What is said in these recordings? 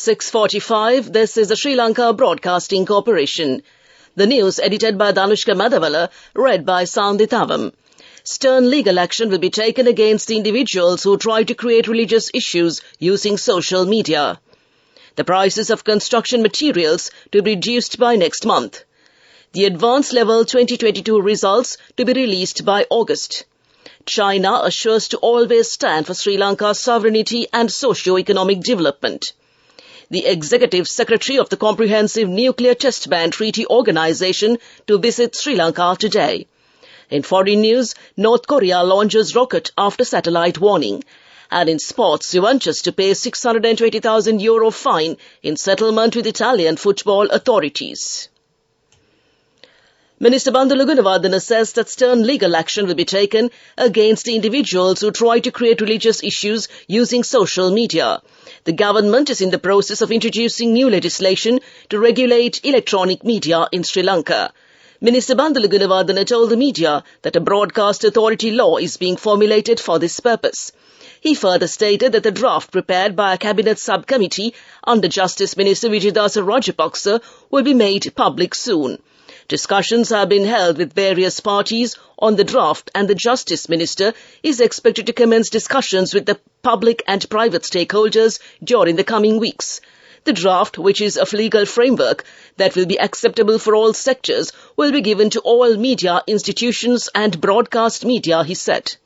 6:45, this is the Sri Lanka Broadcasting Corporation. The news edited by Danushka Madhavala, read by Sanditavam. Stern legal action will be taken against the individuals who try to create religious issues using social media. The prices of construction materials to be reduced by next month. The advanced level 2022 results to be released by August. China assures to always stand for Sri Lanka's sovereignty and socio-economic development. The Executive Secretary of the Comprehensive Nuclear Test Ban Treaty Organization to visit Sri Lanka today. In foreign news, North Korea launches rocket after satellite warning. And in sports, Juventus to pay €620,000 fine in settlement with Italian football authorities. Minister Bandulu Gunawardena says that stern legal action will be taken against the individuals who try to create religious issues using social media. The government is in the process of introducing new legislation to regulate electronic media in Sri Lanka. Minister Bandulu Gunawardena told the media that a broadcast authority law is being formulated for this purpose. He further stated that the draft prepared by a cabinet subcommittee under Justice Minister Vijayadasa Rajapaksa will be made public soon. Discussions have been held with various parties on the draft, and the Justice Minister is expected to commence discussions with the public and private stakeholders during the coming weeks. The draft, which is a legal framework that will be acceptable for all sectors, will be given to all media institutions and broadcast media, he said.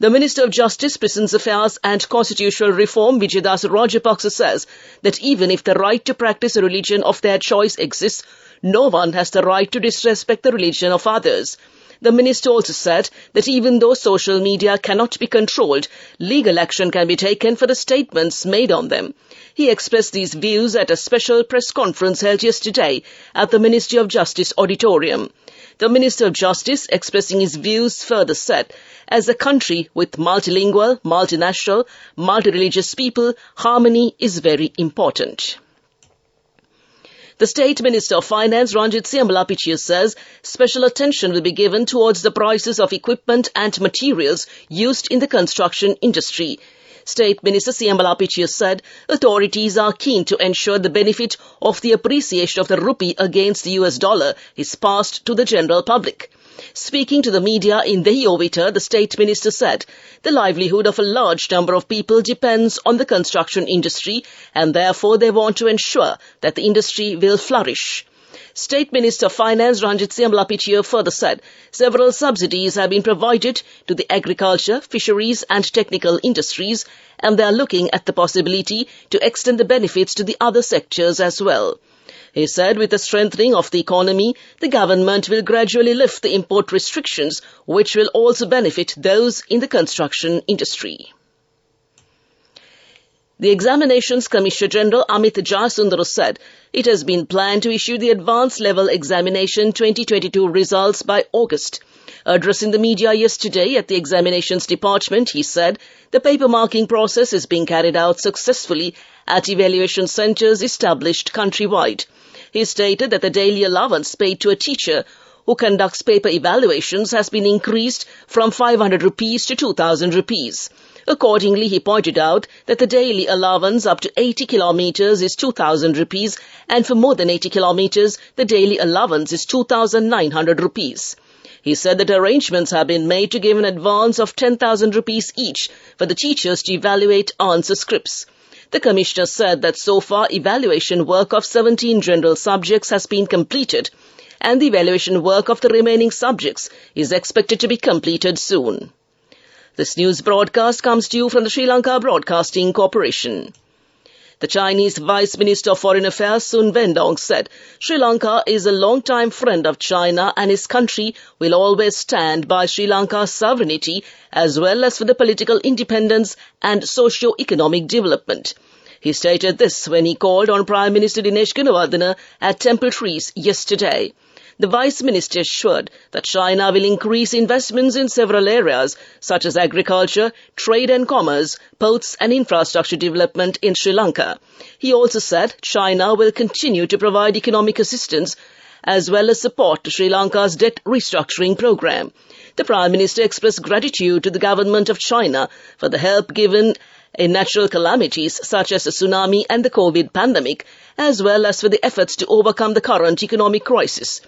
The Minister of Justice, Prisons Affairs and Constitutional Reform, Vijayadasa Rajapaksa, says that even if the right to practice a religion of their choice exists, no one has the right to disrespect the religion of others. The minister also said that even though social media cannot be controlled, legal action can be taken for the statements made on them. He expressed these views at a special press conference held yesterday at the Ministry of Justice auditorium. The Minister of Justice, expressing his views, further said, as a country with multilingual, multinational, multireligious people, harmony is very important. The State Minister of Finance, Ranjit Siamalapichia, says special attention will be given towards the prices of equipment and materials used in the construction industry. State Minister Siamalapichia said authorities are keen to ensure the benefit of the appreciation of the rupee against the US dollar is passed to the general public. Speaking to the media in Dehiovita, the State Minister said the livelihood of a large number of people depends on the construction industry, and therefore they want to ensure that the industry will flourish. State Minister of Finance Ranjit Siamalapichia further said several subsidies have been provided to the agriculture, fisheries and technical industries, and they are looking at the possibility to extend the benefits to the other sectors as well. He said with the strengthening of the economy, the government will gradually lift the import restrictions, which will also benefit those in the construction industry. The Examinations Commissioner General Amit Jayasundara said it has been planned to issue the Advanced Level Examination 2022 results by August. Addressing the media yesterday at the Examinations Department, he said the paper marking process is being carried out successfully at evaluation centres established countrywide. He stated that the daily allowance paid to a teacher who conducts paper evaluations has been increased from 500 rupees to 2,000 rupees. Accordingly, he pointed out that the daily allowance up to 80 kilometers is 2,000 rupees, and for more than 80 kilometers, the daily allowance is 2,900 rupees. He said that arrangements have been made to give an advance of 10,000 rupees each for the teachers to evaluate answer scripts. The Commissioner said that so far evaluation work of 17 general subjects has been completed, and the evaluation work of the remaining subjects is expected to be completed soon. This news broadcast comes to you from the Sri Lanka Broadcasting Corporation. The Chinese Vice Minister of Foreign Affairs Sun Wendong said Sri Lanka is a long-time friend of China and his country will always stand by Sri Lanka's sovereignty as well as for the political independence and socio-economic development. He stated this when he called on Prime Minister Dinesh Gunawardena at Temple Trees yesterday. The Vice Minister assured that China will increase investments in several areas such as agriculture, trade and commerce, ports and infrastructure development in Sri Lanka. He also said China will continue to provide economic assistance as well as support to Sri Lanka's debt restructuring program. The Prime Minister expressed gratitude to the government of China for the help given in natural calamities such as the tsunami and the COVID pandemic, as well as for the efforts to overcome the current economic crisis.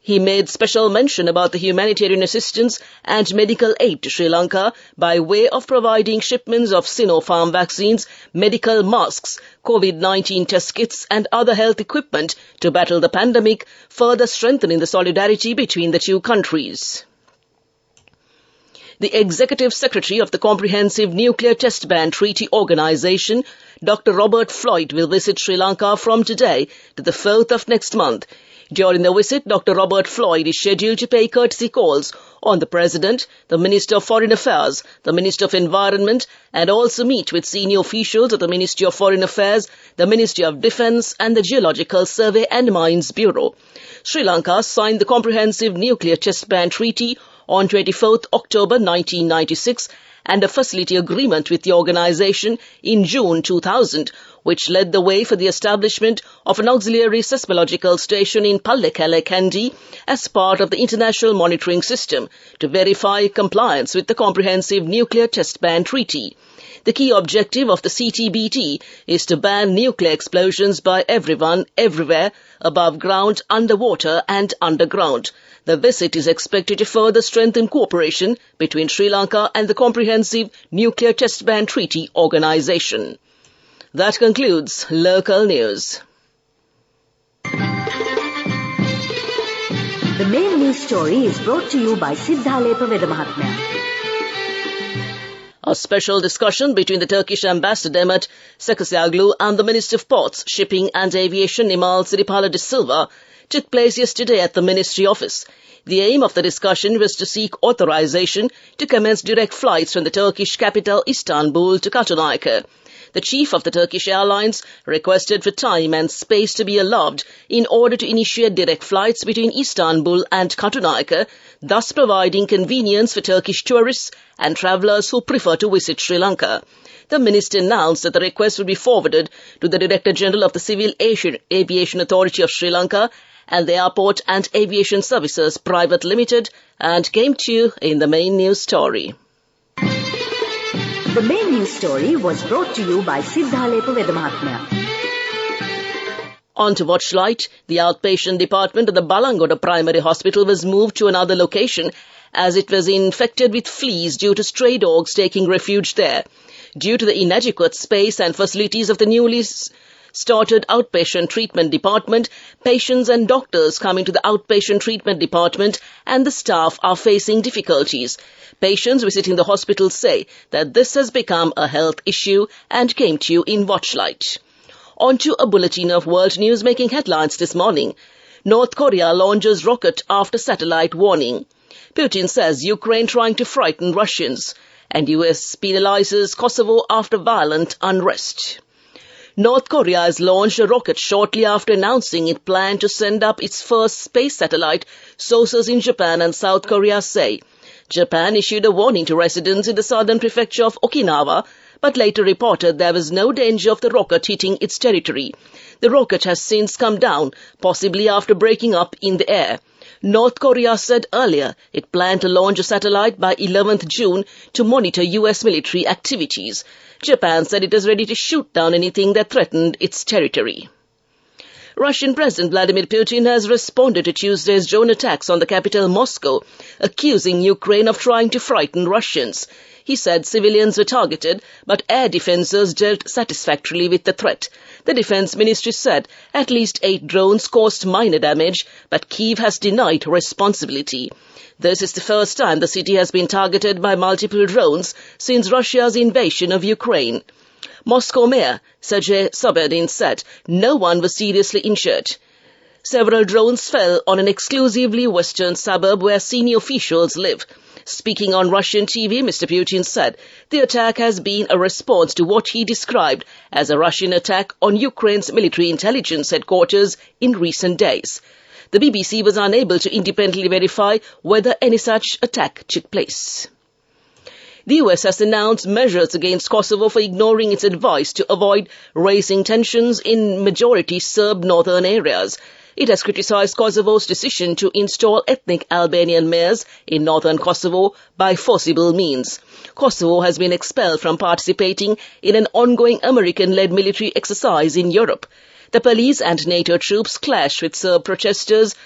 He made special mention about the humanitarian assistance and medical aid to Sri Lanka by way of providing shipments of Sinopharm vaccines, medical masks, COVID-19 test kits and other health equipment to battle the pandemic, further strengthening the solidarity between the two countries. The Executive Secretary of the Comprehensive Nuclear Test Ban Treaty Organization, Dr. Robert Floyd, will visit Sri Lanka from today to the 4th of next month. During the visit, Dr. Robert Floyd is scheduled to pay courtesy calls on the President, the Minister of Foreign Affairs, the Minister of Environment, and also meet with senior officials of the Ministry of Foreign Affairs, the Ministry of Defence, and the Geological Survey and Mines Bureau. Sri Lanka signed the Comprehensive Nuclear Test Ban Treaty on 24th October 1996 and a facility agreement with the organization in June 2000, which led the way for the establishment of an auxiliary seismological station in Pallekele, Kandy, as part of the international monitoring system to verify compliance with the Comprehensive Nuclear Test Ban Treaty. The key objective of the CTBT is to ban nuclear explosions by everyone, everywhere, above ground, underwater and underground. The visit is expected to further strengthen cooperation between Sri Lanka and the Comprehensive Nuclear Test Ban Treaty Organization. That concludes local news. The main news story is brought to you by Siddhalepa Vedamahatmya. A special discussion between the Turkish ambassador Demet Sekasioglu and the Minister of Ports, Shipping and Aviation Nimal Siripala de Silva took place yesterday at the Ministry office. The aim of the discussion was to seek authorization to commence direct flights from the Turkish capital Istanbul to Katunayke. The chief of the Turkish Airlines requested for time and space to be allowed in order to initiate direct flights between Istanbul and Katunayke, thus providing convenience for Turkish tourists and travellers who prefer to visit Sri Lanka. The minister announced that the request would be forwarded to the Director General of the Civil Aviation Authority of Sri Lanka and the Airport and Aviation Services Private Limited, and came to you in the main news story. The main news story was brought to you by Siddhalepa Vedamahatmya. On to Watchlight, the outpatient department of the Balangoda Primary Hospital was moved to another location as it was infected with fleas due to stray dogs taking refuge there. Due to the inadequate space and facilities of the newly started outpatient treatment department, patients and doctors coming to the outpatient treatment department and the staff are facing difficulties. Patients visiting the hospital say that this has become a health issue and came to you in Watchlight. On to a bulletin of world news making headlines this morning. North Korea launches rocket after satellite warning. Putin says Ukraine trying to frighten Russians. And US penalizes Kosovo after violent unrest. North Korea has launched a rocket shortly after announcing it planned to send up its first space satellite, sources in Japan and South Korea say. Japan issued a warning to residents in the southern prefecture of Okinawa, but later reported there was no danger of the rocket hitting its territory. The rocket has since come down, possibly after breaking up in the air. North Korea said earlier it planned to launch a satellite by 11th June to monitor US military activities. Japan said it is ready to shoot down anything that threatened its territory. Russian President Vladimir Putin has responded to Tuesday's drone attacks on the capital Moscow, accusing Ukraine of trying to frighten Russians. He said civilians were targeted, but air defenses dealt satisfactorily with the threat. The Defense Ministry said at least 8 drones caused minor damage, but Kyiv has denied responsibility. This is the first time the city has been targeted by multiple drones since Russia's invasion of Ukraine. Moscow Mayor Sergei Sobyanin said no one was seriously injured. Several drones fell on an exclusively western suburb where senior officials live. Speaking on Russian TV, Mr. Putin said the attack has been a response to what he described as a Russian attack on Ukraine's military intelligence headquarters in recent days. The BBC was unable to independently verify whether any such attack took place. The US has announced measures against Kosovo for ignoring its advice to avoid raising tensions in majority Serb northern areas. It has criticized Kosovo's decision to install ethnic Albanian mayors in northern Kosovo by forcible means. Kosovo has been expelled from participating in an ongoing American-led military exercise in Europe. The police and NATO troops clashed with Serb protesters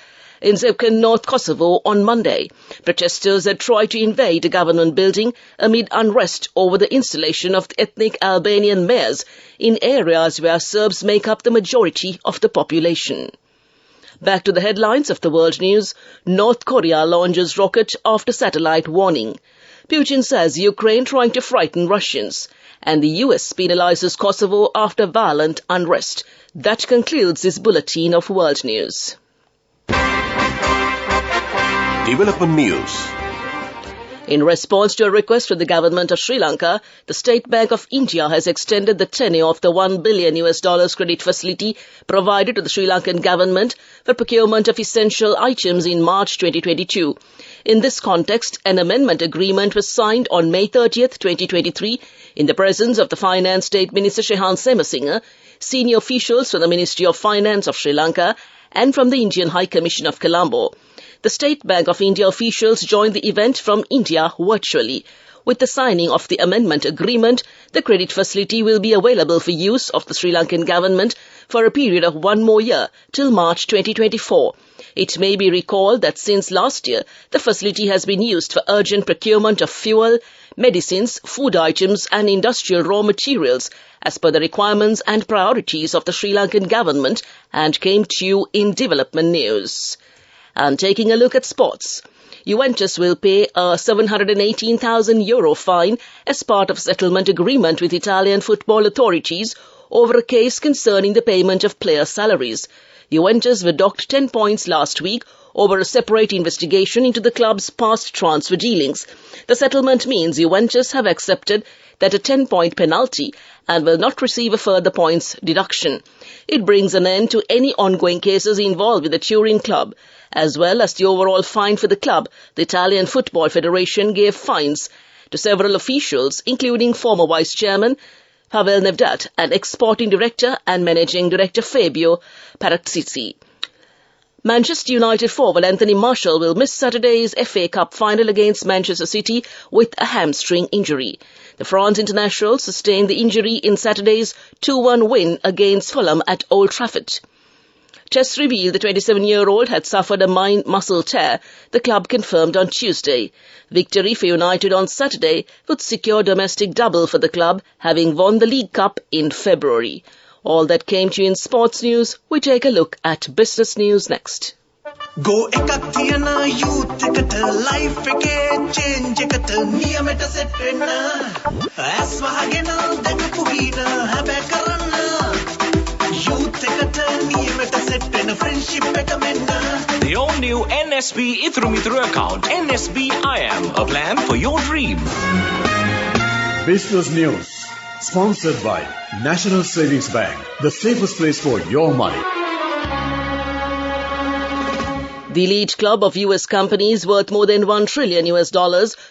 in Zebkan, North Kosovo on Monday. Protesters had tried to invade a government building amid unrest over the installation of the ethnic Albanian mayors in areas where Serbs make up the majority of the population. Back to the headlines of the world news. North Korea launches rocket after satellite warning. Putin says Ukraine trying to frighten Russians. And the US penalizes Kosovo after violent unrest. That concludes this bulletin of world news. Development News. In response to a request from the government of Sri Lanka, the State Bank of India has extended the tenure of the $1 billion credit facility provided to the Sri Lankan government for procurement of essential items in March 2022. In this context, an amendment agreement was signed on May 30th, 2023, in the presence of the Finance State Minister Shehan Semasinga, senior officials from the Ministry of Finance of Sri Lanka, and from the Indian High Commission of Colombo. The State Bank of India officials joined the event from India virtually. With the signing of the amendment agreement, the credit facility will be available for use of the Sri Lankan government for a period of 1 more year, till March 2024. It may be recalled that since last year, the facility has been used for urgent procurement of fuel, medicines, food items and industrial raw materials as per the requirements and priorities of the Sri Lankan government and came to you in Development News. And taking a look at sports. Juventus will pay a €718,000 fine as part of a settlement agreement with Italian football authorities over a case concerning the payment of player salaries. Juventus were docked 10 points last week over a separate investigation into the club's past transfer dealings. The settlement means Juventus have accepted that a 10-point penalty and will not receive a further points deduction. It brings an end to any ongoing cases involved with the Turin club. As well as the overall fine for the club, the Italian Football Federation gave fines to several officials, including former vice-chairman Pavel Nedved and ex-sporting director and managing director Fabio Paratici. Manchester United forward Anthony Martial will miss Saturday's FA Cup final against Manchester City with a hamstring injury. The France international sustained the injury in Saturday's 2-1 win against Fulham at Old Trafford. Tests revealed the 27-year-old had suffered a muscle tear, the club confirmed on Tuesday. Victory for United on Saturday would secure domestic double for the club, having won the League Cup in February. All that came to you in sports news. We take a look at business news next. Go ekak thiyana youth eකට life එකේ change එකට නියමෙට set වෙන්න ඇස් වහගෙන දැකපු හින හැබැයි කරන්න youth එකට නියමෙට set වෙන friendship එක මෙන්න. The all-new NSB Ithru account, NSB IM, a plan for your dream. Business News, sponsored by National Savings Bank, the safest place for your money. The elite club of US companies worth more than $1 trillion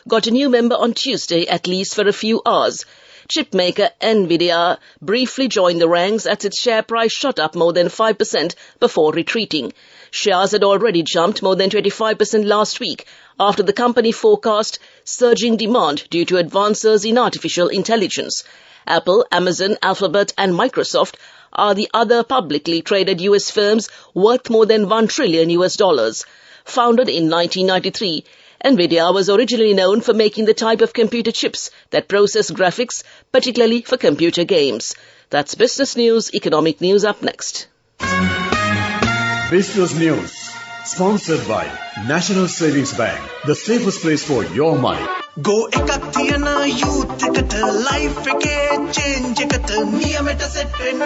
got a new member on Tuesday, at least for a few hours. Chipmaker Nvidia briefly joined the ranks as its share price shot up more than 5% before retreating. Shares had already jumped more than 25% last week after the company forecast surging demand due to advances in artificial intelligence. Apple, Amazon, Alphabet and Microsoft are the other publicly traded US firms worth more than $1 trillion. Founded in 1993, Nvidia was originally known for making the type of computer chips that process graphics, particularly for computer games. That's business news, economic news up next. Business News, sponsored by National Savings Bank, the safest place for your money. Go ekak thiyana youth එකට life එකේ change එකට නියමෙට set වෙන්න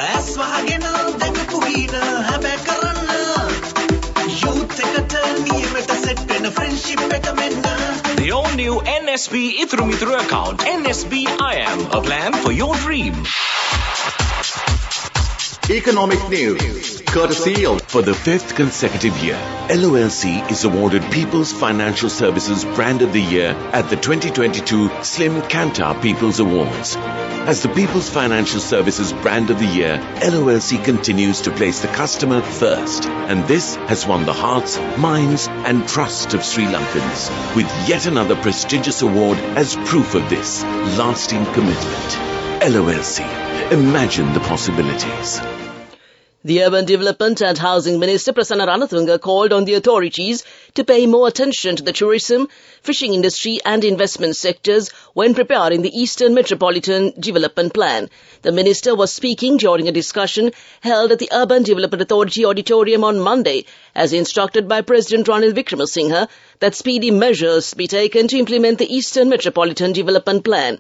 ඇස් වහගෙන දැකපු හින හැබැයි කරන්න youth එකට නියමෙට set වෙන friendship එක මෙන්න. The all-new NSB Ithru account, NSB IM, a plan for your dream. Economic news, courtesy of... For the 5th consecutive year, LOLC is awarded People's Financial Services Brand of the Year at the 2022 Slim Kantar People's Awards. As the People's Financial Services Brand of the Year, LOLC continues to place the customer first, and this has won the hearts, minds and trust of Sri Lankans, with yet another prestigious award as proof of this lasting commitment. LOLC, imagine the possibilities. The Urban Development and Housing Minister Prasanna Ranatunga called on the authorities to pay more attention to the tourism, fishing industry and investment sectors when preparing the Eastern Metropolitan Development Plan. The minister was speaking during a discussion held at the Urban Development Authority Auditorium on Monday, as instructed by President Ranil Wickremesinghe that speedy measures be taken to implement the Eastern Metropolitan Development Plan.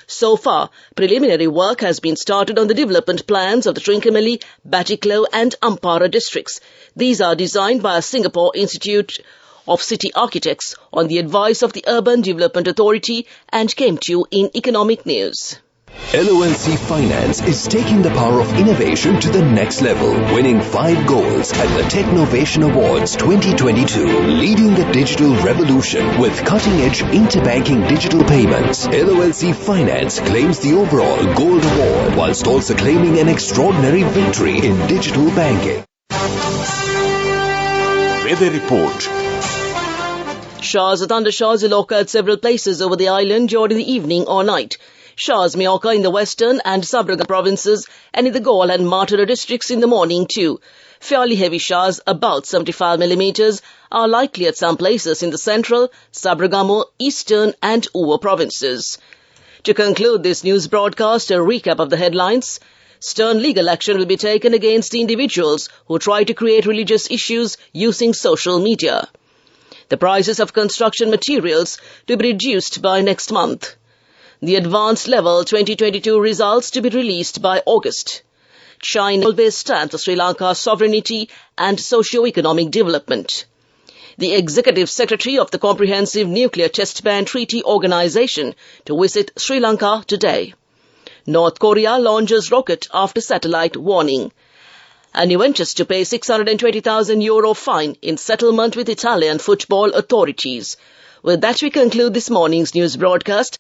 So far, preliminary work has been started on the development plans of the Trincomalee, Batticaloa and Ampara districts. These are designed by a Singapore Institute of City Architects on the advice of the Urban Development Authority and came to you in Economic News. LOLC Finance is taking the power of innovation to the next level, winning 5 golds at the Technovation Awards 2022, leading the digital revolution with cutting-edge interbanking digital payments. LOLC Finance claims the overall gold award, whilst also claiming an extraordinary victory in digital banking. Weather report. Showers or thundershowers will occur at several places over the island during the evening or night. Showers may occur in the western and Sabroga provinces and in the Galle and Matara districts in the morning too. Fairly heavy showers, about 75 millimeters, are likely at some places in the central, Sabragamo, eastern and Uva provinces. To conclude this news broadcast, a recap of the headlines. Stern legal action will be taken against the individuals who try to create religious issues using social media. The prices of construction materials to be reduced by next month. The advanced level 2022 results to be released by August. China always stands for Sri Lanka's sovereignty and socio-economic development. The Executive Secretary of the Comprehensive Nuclear Test Ban Treaty Organization to visit Sri Lanka today. North Korea launches rocket after satellite warning. And Juventus to pay €620,000 fine in settlement with Italian football authorities. With that, we conclude this morning's news broadcast.